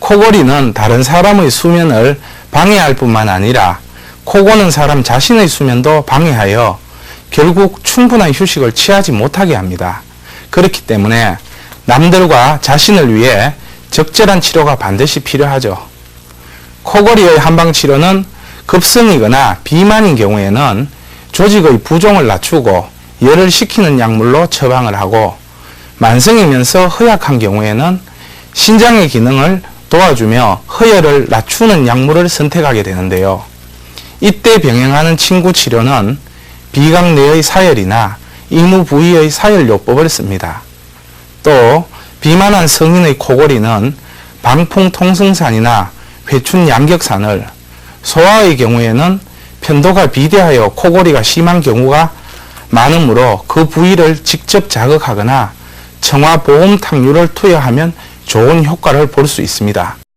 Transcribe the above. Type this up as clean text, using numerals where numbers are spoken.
코골이는 다른 사람의 수면을 방해할 뿐만 아니라 코 고는 사람 자신의 수면도 방해하여 결국 충분한 휴식을 취하지 못하게 합니다. 그렇기 때문에 남들과 자신을 위해 적절한 치료가 반드시 필요하죠. 코골이의 한방치료는 급성이거나 비만인 경우에는 조직의 부종을 낮추고 열을 식히는 약물로 처방을 하고, 만성이면서 허약한 경우에는 신장의 기능을 도와주며 허열을 낮추는 약물을 선택하게 되는데요. 이때 병행하는 침구 치료는 비강 내의 사열이나 이무 부위의 사열요법을 씁니다. 또 비만한 성인의 코골이는 방풍통성산이나 회춘 양격산을, 소아의 경우에는 편도가 비대하여 코골이가 심한 경우가 많으므로 그 부위를 직접 자극하거나 청화보험탕류를 투여하면 좋은 효과를 볼 수 있습니다.